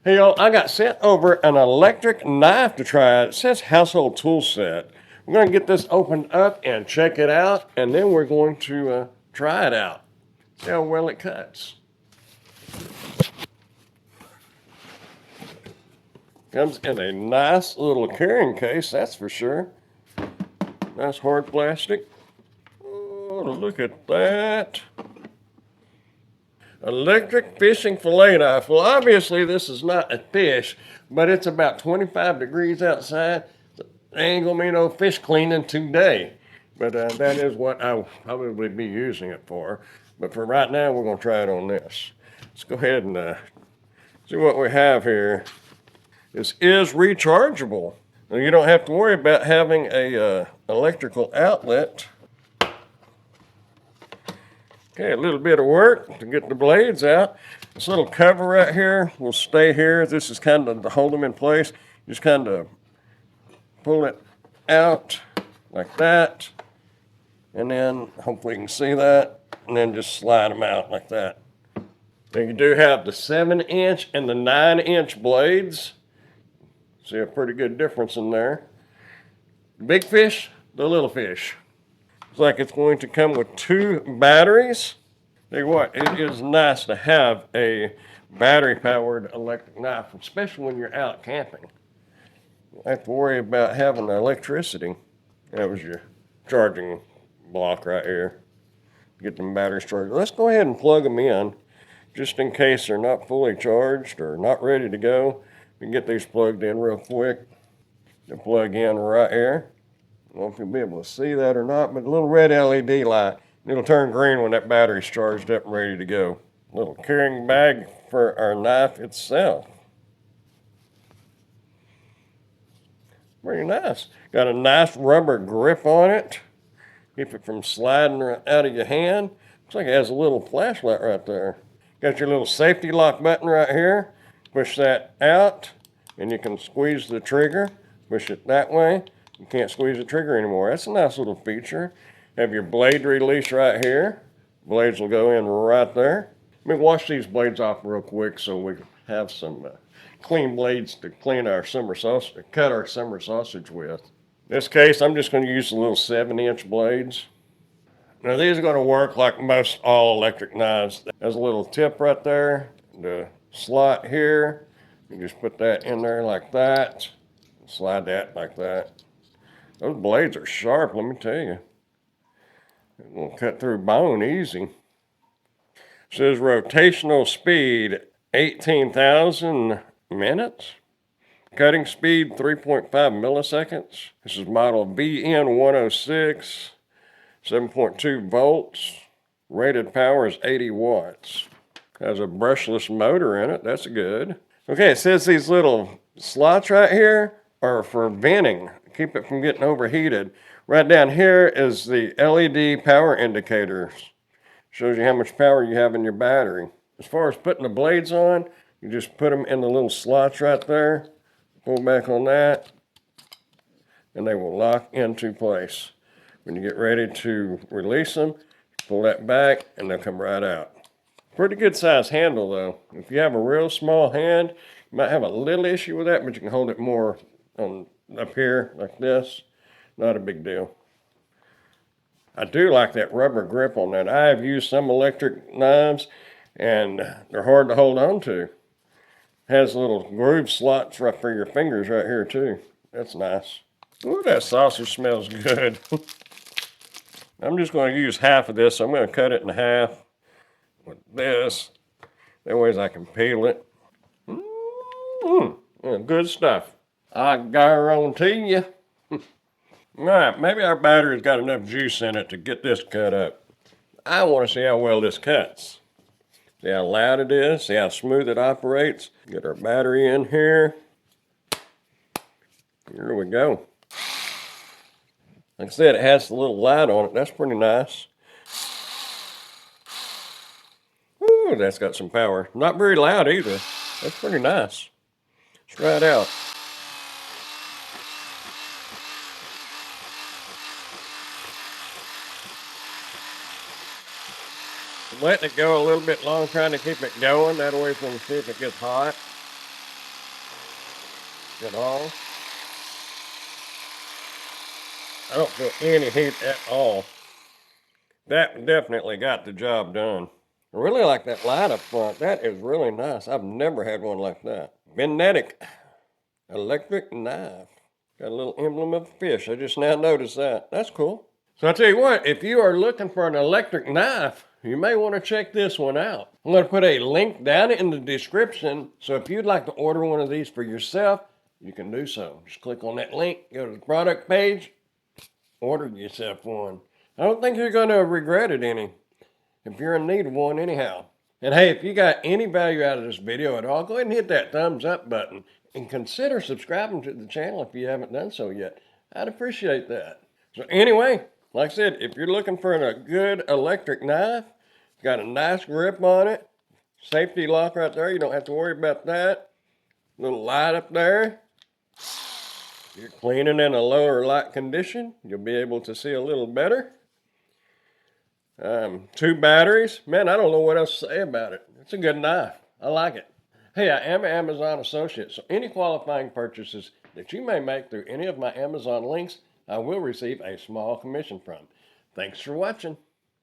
Hey y'all, I got sent over an electric knife to try. It says household tool set. We're going to get this opened up and check it out, and then we're going to try it out. See how well it cuts. Comes in a nice little carrying case, that's for sure. Nice hard plastic. Oh, look at that. Electric fishing fillet knife. Well, obviously this is not a fish, but it's about 25 degrees outside. So ain't gonna be no fish cleaning today. But that is what I'll probably be using it for. But for right now, we're gonna try it on this. Let's go ahead and see what we have here. This is rechargeable. Now, you don't have to worry about having a electrical outlet. Okay, a little bit of work to get the blades out. This little cover right here will stay here. This is kind of to hold them in place. Just kind of pull it out like that. And then, hopefully you can see that. And then just slide them out like that. Now you do have the 7-inch and the 9-inch blades. See a pretty good difference in there. The big fish, the little fish. Looks like it's going to come with 2 batteries. Tell you what, it is nice to have a battery-powered electric knife, especially when you're out camping. You don't have to worry about having the electricity. That was your charging block right here. Get them batteries charged. Let's go ahead and plug them in, just in case they're not fully charged or not ready to go. We can get these plugged in real quick. They plug in right here. I don't know if you'll be able to see that or not, but a little red LED light. It'll turn green when that battery's charged up and ready to go. Little carrying bag for our knife itself. Very nice. Got a nice rubber grip on it. Keep it from sliding out of your hand. Looks like it has a little flashlight right there. Got your little safety lock button right here. Push that out and you can squeeze the trigger. Push it that way. You can't squeeze the trigger anymore. That's a nice little feature. Have your blade release right here. Blades will go in right there. Let me wash these blades off real quick so we can have some clean blades to clean our summer sausage, cut our summer sausage with. In this case, I'm just going to use the little 7-inch blades. Now these are going to work like most all electric knives. There's a little tip right there, the slot here. You just put that in there like that. Slide that like that. Those blades are sharp, let me tell you. It will cut through bone easy. It says rotational speed 18,000 minutes. Cutting speed 3.5 milliseconds. This is model VN106, 7.2 volts. Rated power is 80 watts. Has a brushless motor in it, that's good. Okay, it says these little slots right here are for venting. Keep it from getting overheated. Right down here is the LED power indicators. Shows you how much power you have in your battery. As far as putting the blades on, you just put them in the little slots right there. Pull back on that, and they will lock into place. When you get ready to release them, pull that back, and they'll come right out. Pretty good size handle though. If you have a real small hand, you might have a little issue with that, but you can hold it more on up here like this. Not a big deal. I do like that rubber grip on that. I have used some electric knives, and they're hard to hold on to. Has little groove slots right for your fingers right here too. That's nice. Ooh, that sausage smells good. I'm just going to use half of this. So I'm going to cut it in half with this. That way I can peel it. Yeah, good stuff. I guarantee you. All right, maybe our battery's got enough juice in it to get this cut up. I want to see how well this cuts. See how loud it is, see how smooth it operates. Get our battery in here. Here we go. Like I said, it has a little light on it. That's pretty nice. Ooh, that's got some power. Not very loud either. That's pretty nice. Let's try it out. Letting it go a little bit long, trying to keep it going. That way we can see if it gets hot. at all. I don't feel any heat at all. That definitely got the job done. I really like that light up front. That is really nice. I've never had one like that. VynNetic Electric Knife. Got a little emblem of a fish. I just now noticed that. That's cool. So I tell you what, if you are looking for an electric knife, you may want to check this one out. I'm going to put a link down in the description. So if you'd like to order one of these for yourself, you can do so. Just click on that link, go to the product page, order yourself one. I don't think you're going to regret it any if you're in need of one anyhow. And hey, if you got any value out of this video at all, go ahead and hit that thumbs up button and consider subscribing to the channel if you haven't done so yet. I'd appreciate that. So anyway, like I said, if you're looking for a good electric knife, it's got a nice grip on it, safety lock right there, you don't have to worry about that. Little light up there. If you're cleaning in a lower light condition, you'll be able to see a little better. 2 batteries. Man, I don't know what else to say about it. It's a good knife. I like it. Hey, I am an Amazon associate, so any qualifying purchases that you may make through any of my Amazon links, I will receive a small commission from. Thanks for watching.